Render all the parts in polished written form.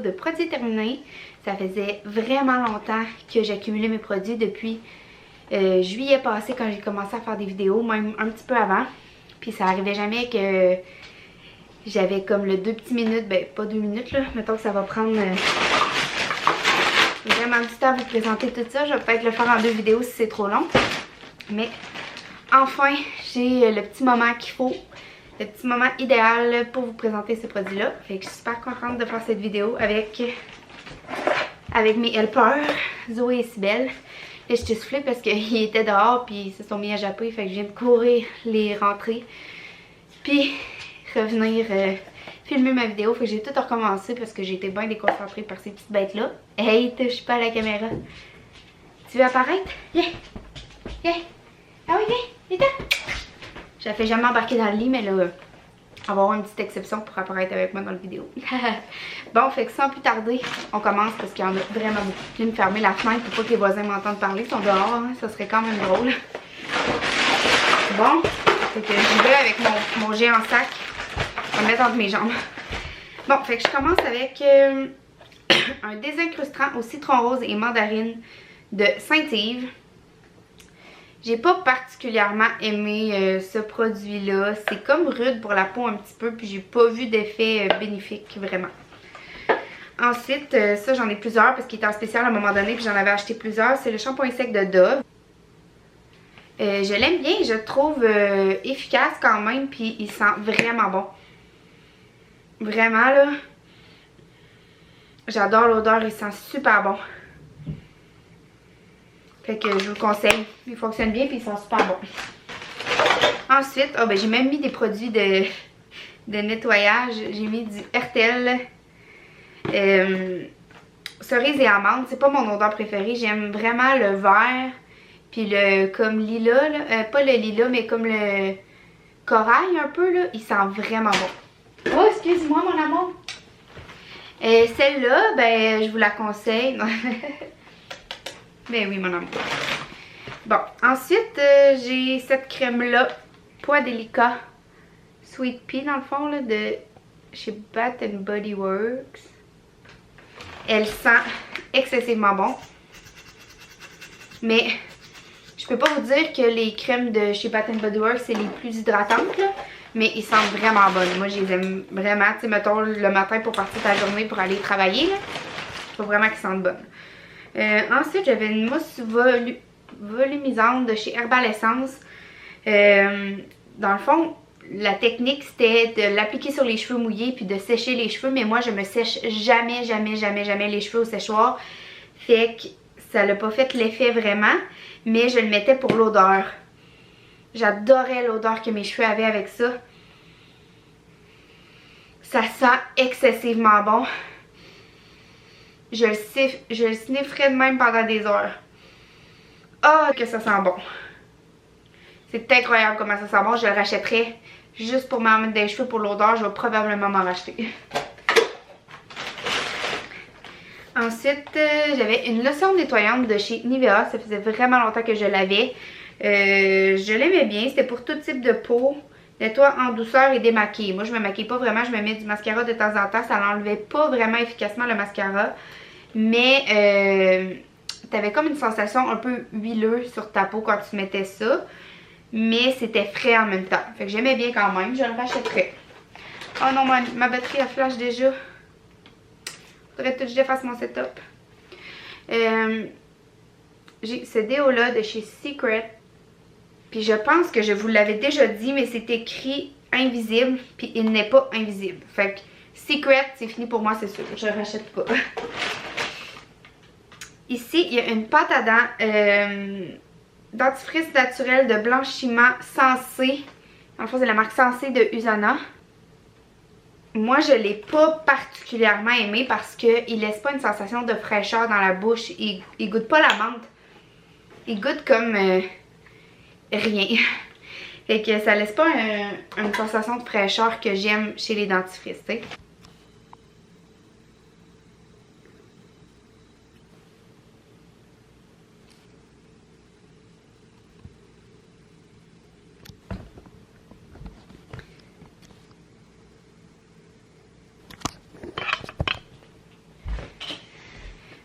de produits terminés. Ça faisait vraiment longtemps que j'accumulais mes produits depuis juillet passé quand j'ai commencé à faire des vidéos, même un petit peu avant. Puis ça arrivait jamais que j'avais comme le 2 petites minutes, ben pas 2 minutes là, mettons que ça va prendre vraiment du temps à vous présenter tout ça. Je vais peut-être le faire en 2 vidéos si c'est trop long. Mais enfin, j'ai le petit moment qu'il faut, le petit moment idéal pour vous présenter ces produits-là. Fait que je suis super contente de faire cette vidéo avec mes helpers, Zoé et Cybelle. Là, je suis soufflée parce qu'ils étaient dehors puis ils se sont mis à japper. Fait que je viens de courir les rentrer. Puis revenir filmer ma vidéo. Fait que j'ai tout recommencé parce que j'ai été bien déconcentrée par ces petites bêtes-là. Hey, touche pas à la caméra. Tu veux apparaître? Viens! Viens! Ah oui, viens! Viens! Je la fais jamais embarquer dans le lit, mais là, on va avoir une petite exception pour apparaître avec moi dans la vidéo. Bon, fait que sans plus tarder, on commence parce qu'il y en a vraiment beaucoup. Je viens de fermer la fenêtre pour pas que les voisins m'entendent parler. Ils sont dehors, hein, ça serait quand même drôle. Bon, fait que j'y vais avec mon géant sac. Je vais le mettre entre mes jambes. Bon, fait que je commence avec un désincrustant au citron rose et mandarine de Saint-Yves. J'ai pas particulièrement aimé ce produit-là. C'est comme rude pour la peau un petit peu, puis j'ai pas vu d'effet bénéfique vraiment. Ensuite, ça j'en ai plusieurs parce qu'il était en spécial à un moment donné, puis j'en avais acheté plusieurs. C'est le shampoing sec de Dove. Je l'aime bien, je le trouve efficace quand même, puis il sent vraiment bon. Vraiment là, j'adore l'odeur, il sent super bon. Fait que je vous le conseille, il fonctionne bien puis il sent super bon. Ensuite, oh ben j'ai même mis des produits de nettoyage. J'ai mis du Hertel, cerise et amande. C'est pas mon odeur préférée, j'aime vraiment le vert. Puis le comme lilas, là, pas le lilas mais comme le corail un peu là, il sent vraiment bon. Oh excuse-moi mon amour. Celle-là, ben je vous la conseille. Ben oui mon amour. Bon, ensuite j'ai cette crème-là, Poids Délicat Sweet Pea dans le fond là, de chez Bath & Body Works. Elle sent excessivement bon. Mais je peux pas vous dire que les crèmes de chez Bath & Body Works c'est les plus hydratantes là, mais ils sentent vraiment bonnes. Moi je les aime vraiment, tu sais mettons le matin pour partir ta journée pour aller travailler là. Je trouve vraiment qu'ils sentent bonnes. Ensuite j'avais une mousse volumisante de chez Herbal Essence. Dans le fond la technique c'était de l'appliquer sur les cheveux mouillés puis de sécher les cheveux, mais moi je me sèche jamais les cheveux au séchoir. Fait que ça n'a pas fait l'effet vraiment, mais je le mettais pour l'odeur. J'adorais l'odeur que mes cheveux avaient avec ça. Ça sent excessivement bon. Je le snifferais de même pendant des heures. Oh, que ça sent bon. C'est incroyable comment ça sent bon. Je le rachèterais juste pour m'en mettre des cheveux pour l'odeur. Je vais probablement m'en racheter. Ensuite, j'avais une lotion nettoyante de chez Nivea. Ça faisait vraiment longtemps que je l'avais. Je l'aimais bien. C'était pour tout type de peau. Nettoie en douceur et démaquille. Moi, je me maquille pas vraiment. Je me mets du mascara de temps en temps. Ça n'enlevait pas vraiment efficacement le mascara. Mais t'avais comme une sensation un peu huileuse sur ta peau quand tu mettais ça. Mais c'était frais en même temps. Fait que j'aimais bien quand même. Je le rachèterais. Oh non, ma batterie elle flash déjà. Faudrait que je défasse mon setup. J'ai ce déo-là de chez Secret. Puis je pense que je vous l'avais déjà dit, mais c'est écrit invisible. Puis il n'est pas invisible. Fait que Secret, c'est fini pour moi, c'est sûr. Je ne rachète pas. Ici, il y a une pâte à dents dentifrice naturel de blanchiment Sensé. Dans le fond, c'est la marque Sensé de Usana. Moi, je ne l'ai pas particulièrement aimé parce qu'il laisse pas une sensation de fraîcheur dans la bouche. Il goûte pas la menthe. Il goûte comme rien. Fait que ça laisse pas une sensation de fraîcheur que j'aime chez les dentifrices, tu sais.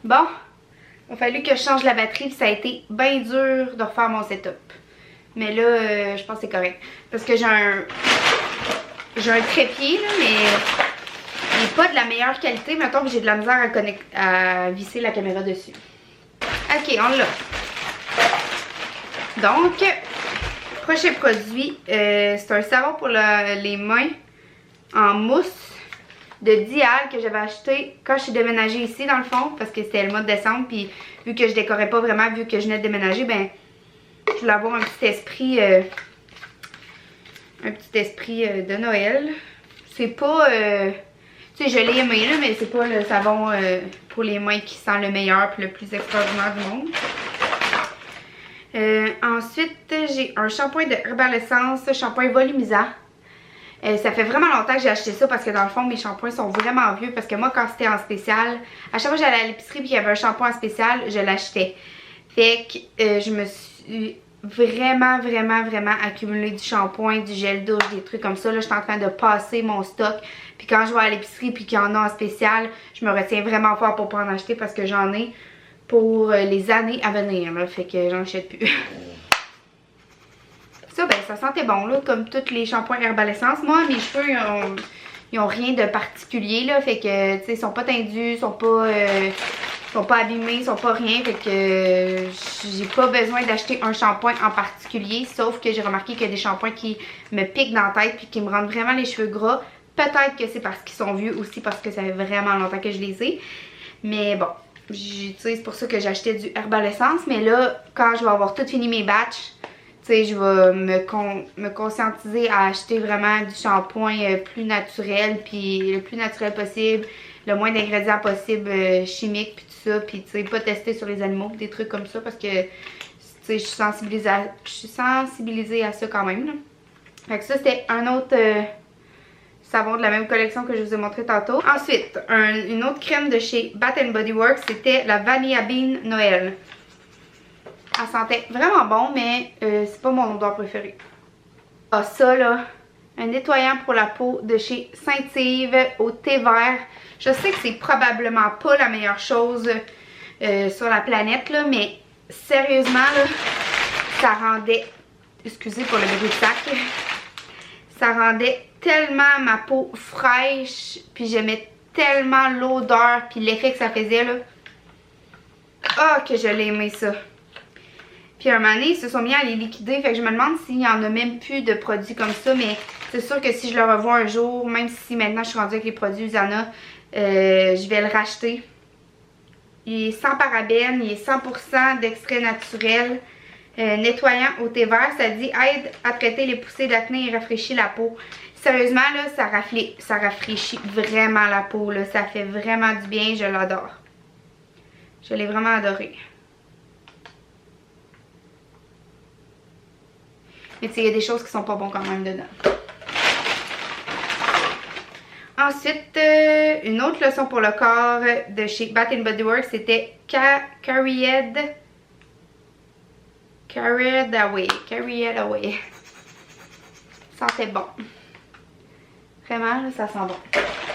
Bon, il a fallu que je change la batterie, puis ça a été bien dur de refaire mon setup. Mais là, je pense que c'est correct. Parce que j'ai un trépied, là, mais il n'est pas de la meilleure qualité. Mettons que j'ai de la misère à visser la caméra dessus. Ok, on l'a. Donc, prochain produit, c'est un savon pour les mains en mousse de Dial que j'avais acheté quand je suis déménagée ici dans le fond, parce que c'était le mois de décembre, puis vu que je décorais pas vraiment, vu que je venais de déménager, ben je voulais avoir un petit esprit de Noël. C'est pas, tu sais, je l'ai aimé là, mais c'est pas le savon pour les mains qui sent le meilleur puis le plus extraordinaire du monde. Ensuite, j'ai un shampoing de Herbal Essence, shampoing volumisant. Ça fait vraiment longtemps que j'ai acheté ça parce que dans le fond, mes shampoings sont vraiment vieux. Parce que moi, quand c'était en spécial, à chaque fois que j'allais à l'épicerie et qu'il y avait un shampoing en spécial, je l'achetais. Fait que je me suis vraiment accumulé du shampoing, du gel douche, des trucs comme ça. Là, je suis en train de passer mon stock. Puis quand je vais à l'épicerie puis qu'il y en a en spécial, je me retiens vraiment fort pour pas en acheter parce que j'en ai pour les années à venir. Là, fait que j'en achète plus. Ça, ben, ça sentait bon, là, comme tous les shampoings Herbal Essence. Moi, mes cheveux, ils ont rien de particulier, là. Fait que, tu sais, ils sont pas tendus, ils sont pas abîmés, ils sont pas rien. Fait que j'ai pas besoin d'acheter un shampoing en particulier. Sauf que j'ai remarqué qu'il y a des shampoings qui me piquent dans la tête puis qui me rendent vraiment les cheveux gras. Peut-être que c'est parce qu'ils sont vieux aussi, parce que ça fait vraiment longtemps que je les ai. Mais bon, c'est pour ça que j'ai acheté du Herbal Essence. Mais là, quand je vais avoir tout fini mes batchs, tu sais, je vais me conscientiser à acheter vraiment du shampoing plus naturel, puis le plus naturel possible, le moins d'ingrédients possible chimiques, puis tout ça, puis tu sais, pas tester sur les animaux, des trucs comme ça, parce que, tu sais, je suis sensibilisée à ça quand même, là. Fait que ça, c'était un autre savon de la même collection que je vous ai montré tantôt. Ensuite, une autre crème de chez Bath & Body Works, c'était la Vanilla Bean Noël. Elle sentait vraiment bon, mais c'est pas mon odeur préférée. Ah, ça là, un nettoyant pour la peau de chez Saint-Yves au thé vert. Je sais que c'est probablement pas la meilleure chose sur la planète, là, mais sérieusement, là, ça rendait, excusez pour le bruit de sac, ça rendait tellement ma peau fraîche, puis j'aimais tellement l'odeur, puis l'effet que ça faisait, là. Ah, que je l'ai aimé ça. Puis à un moment donné, ils se sont mis à les liquider. Fait que je me demande s'il n'y en a même plus de produits comme ça. Mais c'est sûr que si je le revois un jour, même si maintenant je suis rendue avec les produits Usana, je vais le racheter. Il est sans parabènes, il est 100% d'extrait naturel. Nettoyant au thé vert, ça dit aide à traiter les poussées d'acné et rafraîchit la peau. Sérieusement, là, ça rafraîchit vraiment la peau. Là. Ça fait vraiment du bien, je l'adore. Je l'ai vraiment adoré. Mais tu sais, il y a des choses qui sont pas bonnes quand même dedans. Ensuite, une autre leçon pour le corps de chez Bath & Body Works, c'était Carried Away. Ça sentait bon. Vraiment, là, ça sent bon.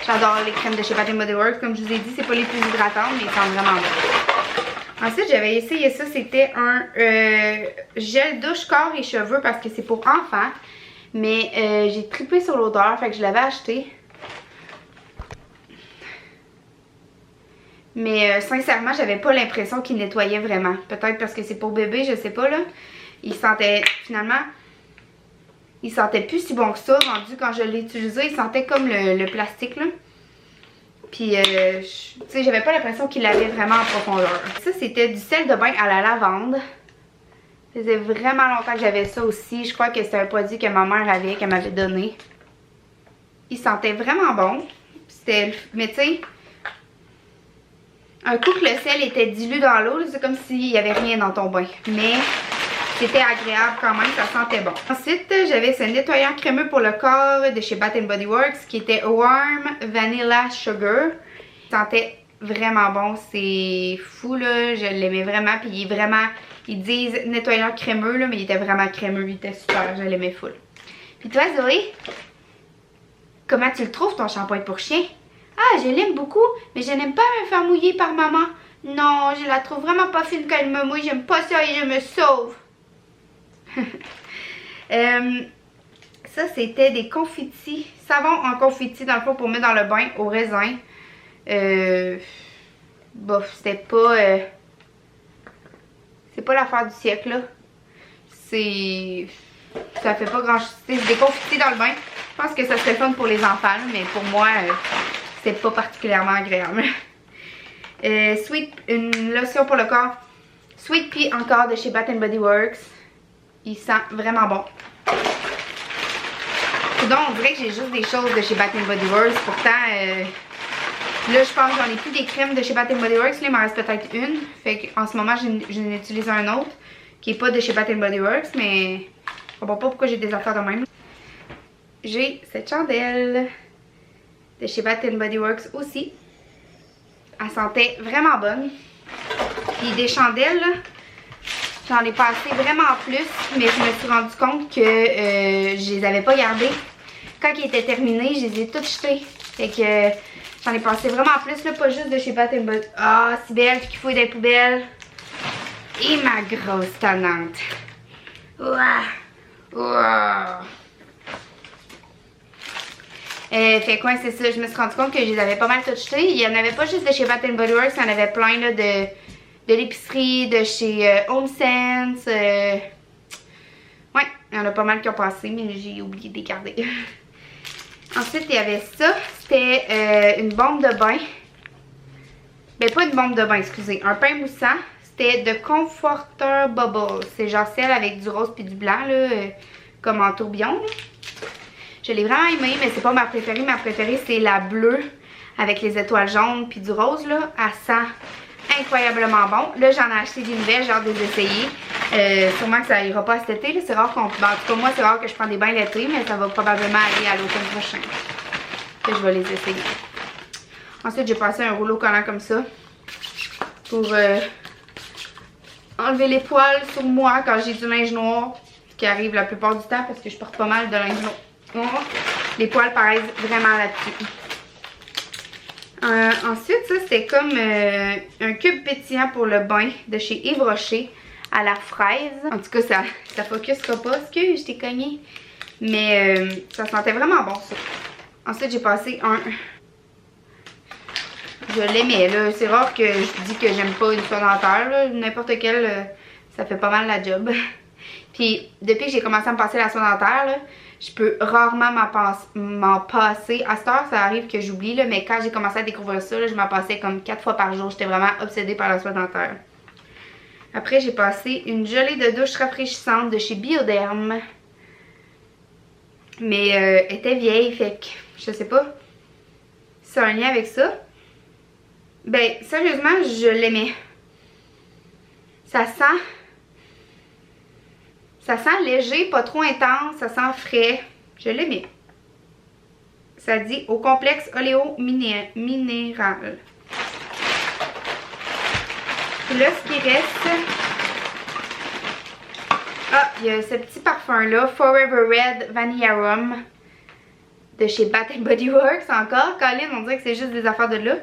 J'adore les crèmes de chez Bath & Body Works. Comme je vous ai dit, c'est pas les plus hydratantes, mais ils sentent vraiment bon. Ensuite, j'avais essayé ça, c'était un gel douche corps et cheveux parce que c'est pour enfants. Mais j'ai trippé sur l'odeur, fait que je l'avais acheté. Mais sincèrement, j'avais pas l'impression qu'il nettoyait vraiment. Peut-être parce que c'est pour bébé, je sais pas là. Il sentait, finalement, il sentait plus si bon que ça. Rendu quand je l'ai utilisé, il sentait comme le plastique là. Puis, tu sais, j'avais pas l'impression qu'il l'avait vraiment en profondeur. Ça, c'était du sel de bain à la lavande. Ça faisait vraiment longtemps que j'avais ça aussi. Je crois que c'était un produit que ma mère avait, qu'elle m'avait donné. Il sentait vraiment bon. Mais tu sais, un coup que le sel était dilué dans l'eau, c'est comme s'il n'y avait rien dans ton bain. Mais c'était agréable quand même, ça sentait bon. Ensuite, j'avais ce nettoyant crémeux pour le corps de chez Bath & Body Works qui était Warm Vanilla Sugar. Il sentait vraiment bon, c'est fou là, je l'aimais vraiment. Puis il est vraiment, ils disent nettoyant crémeux là, mais il était vraiment crémeux, il était super, je l'aimais full. Puis toi Zoé, comment tu le trouves ton shampoing pour chien? Ah, je l'aime beaucoup, mais je n'aime pas me faire mouiller par maman. Non, je la trouve vraiment pas fine quand elle me mouille. J'aime pas ça et je me sauve. Ça, c'était des confitis. Savon en confetti, dans le fond, pour mettre dans le bain au raisin. Bof, c'était pas... c'est pas l'affaire du siècle, là. C'est... Ça fait pas grand chose. C'est des confitis dans le bain. Je pense que ça serait fun pour les enfants, là, mais pour moi, c'est pas particulièrement agréable. Sweet, une lotion pour le corps. Sweet Pea encore de chez Bath & Body Works. Il sent vraiment bon. Donc, on dirait que j'ai juste des choses de chez Bath & Body Works. Pourtant, là, je pense que j'en ai plus des crèmes de chez Bath & Body Works. Là, il m'en reste peut-être une. Fait qu'en ce moment, j'en utilise un autre qui est pas de chez Bath & Body Works, mais je comprends pas pourquoi j'ai des affaires de même. J'ai cette chandelle de chez Bath & Body Works aussi. Elle sentait vraiment bonne. Puis des chandelles, j'en ai passé vraiment plus, mais je me suis rendu compte que je les avais pas gardées. Quand ils étaient terminés, je les ai toutes jetées. Fait que j'en ai passé vraiment plus, là, pas juste de chez Bath & Body. Ah, si belle, qu'il fouille des poubelles. Et ma grosse tannante. Ouah. Ouah. Fait quoi, c'est ça, je me suis rendu compte que je les avais pas mal toutes jetées. Il y en avait pas juste de chez Bath & Body Works, il y en avait plein là, de l'épicerie, de chez Home Sense. Ouais, il y en a pas mal qui ont passé, mais j'ai oublié de les garder. Ensuite, il y avait ça, c'était une bombe de bain. Ben pas une bombe de bain, excusez, un pain moussant. C'était de Comforter Bubble. C'est genre celle avec du rose puis du blanc, là, comme en tourbillon, là. Je l'ai vraiment aimée, mais c'est pas ma préférée. Ma préférée, c'est la bleue avec les étoiles jaunes puis du rose, là. Elle sent incroyablement bon. Là, j'en ai acheté des nouvelles, j'ai hâte de les essayer. Sûrement que ça ira pas cet été, là. C'est rare qu'on... Ben, en tout cas, moi, c'est rare que je prends des bains l'été, mais ça va probablement aller à l'automne prochain. Que je vais les essayer. Ensuite, j'ai passé un rouleau collant comme ça pour enlever les poils sur moi quand j'ai du linge noir, ce qui arrive la plupart du temps parce que je porte pas mal de linge noir. Les poils paraissent vraiment là-dessus. Ensuite, ça c'était comme un cube pétillant pour le bain de chez Yves Rocher à la fraise. En tout cas, ça focusera pas. Excuse, je t'ai cogné. Mais ça sentait vraiment bon, ça. Ensuite, j'ai passé un... Je l'aimais, là. C'est rare que je dis que j'aime pas une soie dentaire, n'importe quelle, ça fait pas mal la job. Puis, depuis que j'ai commencé à me passer la soie dentaire, là, je peux rarement m'en passer. À cette heure, ça arrive que j'oublie, là, mais quand j'ai commencé à découvrir ça, là, je m'en passais comme 4 fois par jour. J'étais vraiment obsédée par la soie dentaire. Après, j'ai passé une gelée de douche rafraîchissante de chez Bioderm. Mais elle était vieille, fait que je sais pas si c'est un lien avec ça. Ben, sérieusement, je l'aimais. Ça sent léger, pas trop intense, ça sent frais. Je l'aimais. Ça dit au complexe oléo minéral. Puis là, ce qui reste... Ah, il y a ce petit parfum-là, Forever Red Vanilla Rum de chez Bath & Body Works encore. Colin, on dirait que c'est juste des affaires de là.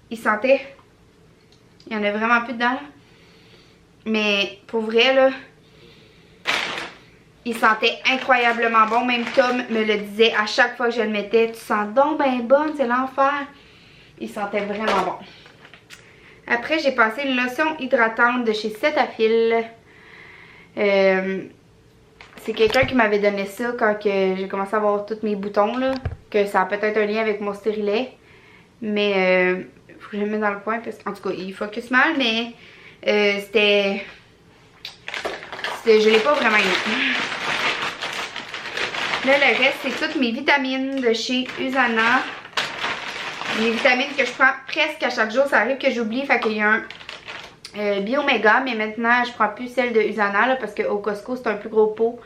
Il sentait... Il y en a vraiment plus dedans, là. Mais pour vrai, là... Il sentait incroyablement bon. Même Tom me le disait à chaque fois que je le mettais. Tu sens donc ben bonne, c'est l'enfer. Il sentait vraiment bon. Après, j'ai passé une lotion hydratante de chez Cetaphil. C'est quelqu'un qui m'avait donné ça quand j'ai commencé à avoir tous mes boutons, là. Que ça a peut-être un lien avec mon stérilet. Mais faut que je le mette dans le coin parce qu'en tout cas, il focus mal. Mais c'était... Je l'ai pas vraiment aimé. Là, le reste, c'est toutes mes vitamines de chez Usana. Les vitamines que je prends presque à chaque jour. Ça arrive que j'oublie. Fait qu'il y a un Bioméga. Mais maintenant, je prends plus celle de Usana là, parce qu'au Costco, c'est un plus gros pot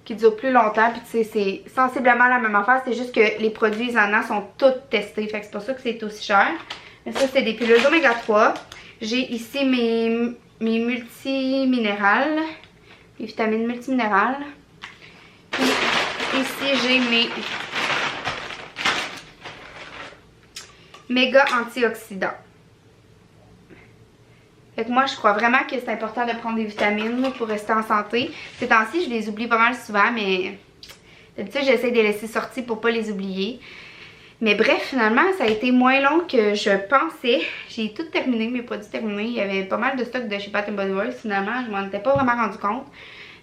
qui dure plus longtemps. Puis tu sais, c'est sensiblement la même affaire. C'est juste que les produits Usana sont tous testés. Fait que c'est pour ça que c'est aussi cher. Mais ça, c'est des pilules d'oméga 3. J'ai ici mes multiminérales. Les vitamines multiminérales. Puis ici, j'ai mes méga antioxydants. Fait que moi, je crois vraiment que c'est important de prendre des vitamines là, pour rester en santé. Ces temps-ci, je les oublie pas mal souvent, mais d'habitude, j'essaie de les laisser sortir pour pas les oublier. Mais bref, finalement, ça a été moins long que je pensais. J'ai tout terminé, mes produits terminés. Il y avait pas mal de stock de chez Bath & Body Works. Finalement, je m'en étais pas vraiment rendu compte.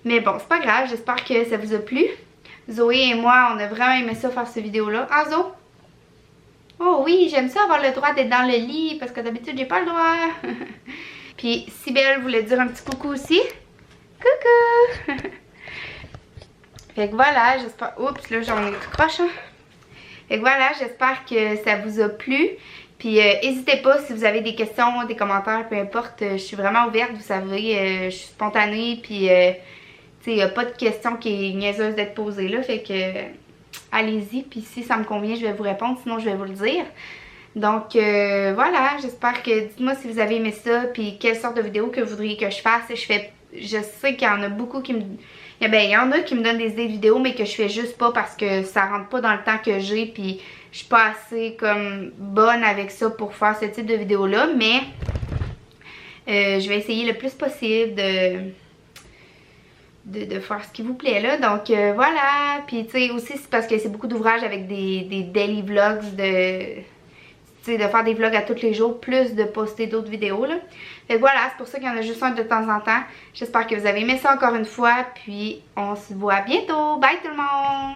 Mais bon, c'est pas grave. J'espère que ça vous a plu. Zoé et moi, on a vraiment aimé ça faire cette vidéo-là. Ah, Zo? Oh oui, j'aime ça avoir le droit d'être dans le lit parce que d'habitude, j'ai pas le droit. Puis, Cybelle voulait dire un petit coucou aussi. Coucou! Fait que voilà, j'espère... Oups, là, j'en ai tout croche, hein? Fait que voilà, j'espère que ça vous a plu. Puis n'hésitez pas si vous avez des questions, des commentaires, peu importe. Je suis vraiment ouverte, vous savez, je suis spontanée. Puis, tu sais, il n'y a pas de question qui est niaiseuse d'être posée là. Fait que, allez-y. Puis si ça me convient, je vais vous répondre. Sinon, je vais vous le dire. Donc, voilà, j'espère que... Dites-moi si vous avez aimé ça. Puis quelle sorte de vidéo que vous voudriez que je fasse. Je sais qu'il y en a beaucoup qui me... il y en a qui me donnent des idées de vidéos, mais que je fais juste pas parce que ça rentre pas dans le temps que j'ai, puis je suis pas assez comme bonne avec ça pour faire ce type de vidéo-là, mais je vais essayer le plus possible de faire ce qui vous plaît là. Donc voilà, puis tu sais aussi c'est parce que c'est beaucoup d'ouvrages avec des daily vlogs de faire des vlogs à tous les jours, plus de poster d'autres vidéos là. Fait que voilà, c'est pour ça qu'il y en a juste un de temps en temps. J'espère que vous avez aimé ça encore une fois, puis on se voit bientôt. Bye tout le monde!